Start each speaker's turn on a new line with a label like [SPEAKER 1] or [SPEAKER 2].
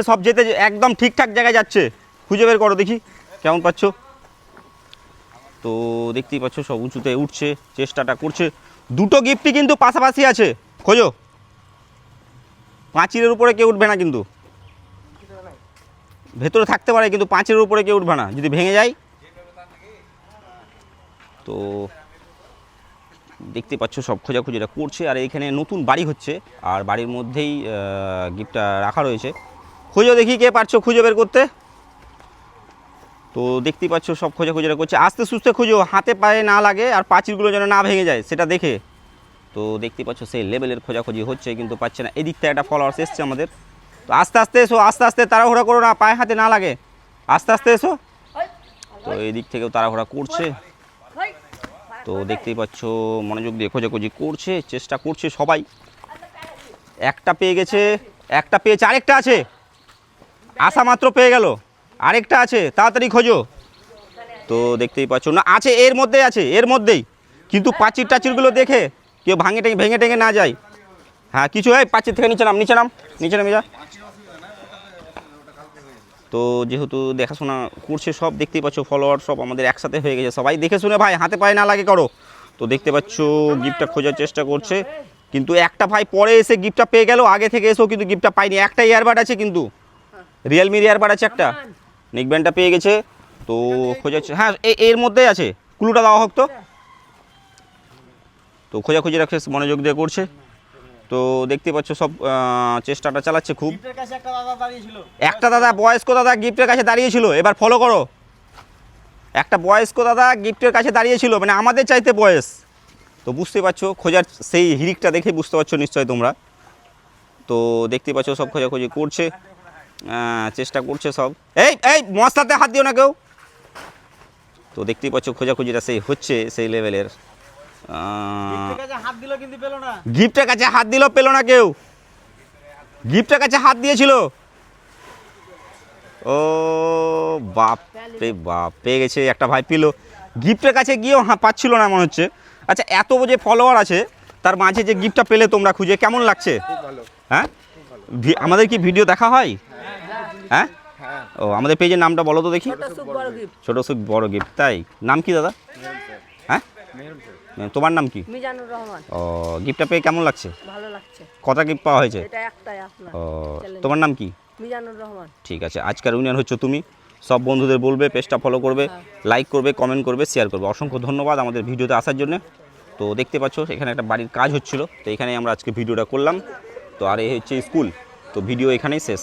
[SPEAKER 1] সব যেতে একদম ঠিকঠাক জায়গায় যাচ্ছে, খুঁজে বের করো দেখি কেমন পাচ্ছ। তো দেখতেই পাচ্ছ সব উঁচুতে উঠছে, চেষ্টাটা করছে। দুটো গিফটই কিন্তু পাশাপাশি আছে, খোঁজো। পাঁচিলের উপরে কেউ উঠবে না কিন্তু, ভেতরে থাকতে পারে কিন্তু পাঁচিলের উপরে কেউ উঠবে না, যদি ভেঙে যায়। তো দেখতে পাচ্ছ সব খোঁজাখুঁজিটা করছে। আর এইখানে নতুন বাড়ি হচ্ছে, আর বাড়ির মধ্যেই গিফটটা রাখা রয়েছে। খুঁজো দেখি কে পারছো খুঁজে বের করতে। তো দেখতেই পাচ্ছ সব খোঁজাখুঁজিটা করছে, আস্তে সুস্তে খুঁজো, হাতে পায়ে না লাগে আর পাঁচিলগুলো যেন না ভেঙে যায় সেটা দেখে। তো দেখতে পাচ্ছ সেই লেভেলের খোঁজাখুঁজি হচ্ছে কিন্তু পাচ্ছে না। এদিক থেকে একটা ফলোয়ার্স এসছে আমাদের। তো আস্তে আস্তে এসো, আস্তে আস্তে, তাড়াহুড়া করো না, পায়ে হাতে না লাগে, আস্তে আস্তে এসো। তো এই দিক থেকেও তাড়াহুড়া করছে। তো দেখতেই পাচ্ছ মনোযোগ দিয়ে খোঁজাখুঁজি করছে, চেষ্টা করছে সবাই। একটা পেয়ে গেছে, একটা পেয়েছে, আরেকটা আছে, আসা মাত্র পেয়ে গেল, আরেকটা আছে, তাড়াতাড়ি খোঁজো। তো দেখতেই পাচ্ছ না, আছে এর মধ্যেই, আছে এর মধ্যেই, কিন্তু পাঁচির টাচিরগুলো দেখে কেউ ভেঙে টেঙে না যায়। হ্যাঁ কিছু হয়, পাঁচির থেকে নিচে নাম, নিচে নাম, নিচে নামে যা। তো যেহেতু দেখাশোনা করছে সব, দেখতেই পাচ্ছ ফলোয়ার সব আমাদের একসাথে হয়ে গেছে, সবাই দেখে শুনে ভাই হাতে পায়ে না লাগে করো। তো দেখতে পাচ্ছ গিফটটা খোঁজার চেষ্টা করছে, কিন্তু একটা ভাই পরে এসে গিফটটা পেয়ে গেল, আগে থেকে এসেও কিন্তু গিফটটা পাইনি। একটা ইয়ারবাড আছে কিন্তু, রিয়েলমির ইয়ারবাড আছে একটা, নেকব্যান্ডটা পেয়ে গেছে। তো খোঁজাচ্ছে, হ্যাঁ এর মধ্যেই আছে, ক্লুটা দেওয়া হোক তো। তো খোঁজাখুঁজি রাখছে, মনোযোগ দিয়ে করছে। তো দেখতে পাচ্ছ সব চেষ্টাটা চালাচ্ছে খুব। একটা দাদা বয়স্ক দাদা গিফটের কাছে দাঁড়িয়েছিল, এবার ফলো করো। একটা বয়স্ক দাদা গিফটের কাছে দাঁড়িয়েছিল, মানে আমাদের চাইতে বয়স। তো বুঝতে পারছো খোঁজার সেই হিরিকটা দেখে বুঝতে পারছো নিশ্চয়ই তোমরা। তো দেখতে পাচ্ছ সব খোঁজাখুঁজি করছে, চেষ্টা করছে সব। এই এই মশলাতে হাত দিও না কেউ। তো দেখতেই পাচ্ছ খোঁজাখুঁজিটা সেই হচ্ছে, সেই লেভেলের। গিফটের কাছে হাত দিল, পেল না কেউ, গিফটের কাছে হাত দিয়েছিল। ও বাপ রে বাপ, পেয়ে গেছে, একটা ভাই পেল, গিফটের কাছে গিয়েও পাচ্ছিল না মনে হচ্ছে। আচ্ছা এত যে ফলোয়ার আছে তার মাঝে যে গিফটটা পেলে তোমরা খুঁজে, কেমন লাগছে? হ্যাঁ আমাদের কি ভিডিও দেখা হয়? হ্যাঁ ও আমাদের পেজের নামটা বলো তো দেখি। ছোট সুখ বড় গিফট, তাই? নাম কি দাদা? হ্যাঁ তোমার নাম কি?
[SPEAKER 2] মিজানুর রহমান।
[SPEAKER 1] ও গিফটটা পেয়ে কেমন লাগছে?
[SPEAKER 2] ভালো লাগছে।
[SPEAKER 1] কটা গিফট পাওয়া হয়েছে?
[SPEAKER 2] এটা একটাই আপনার।
[SPEAKER 1] ও তোমার নাম কি?
[SPEAKER 2] মিজানুর রহমান।
[SPEAKER 1] ঠিক আছে, আজকের উইনার হচ্ছে তুমি। সব বন্ধুদের বলবে পেজটা ফলো করবে, লাইক করবে, কমেন্ট করবে, শেয়ার করবে। অসংখ্য ধন্যবাদ আমাদের ভিডিওতে আসার জন্য। তো দেখতে পাচ্ছ এখানে একটা বাড়ির কাজ হচ্ছিল, তো এখানেই আমরা আজকে ভিডিওটা করলাম। তো আর এই হচ্ছে স্কুল। তো ভিডিও এখানেই শেষ।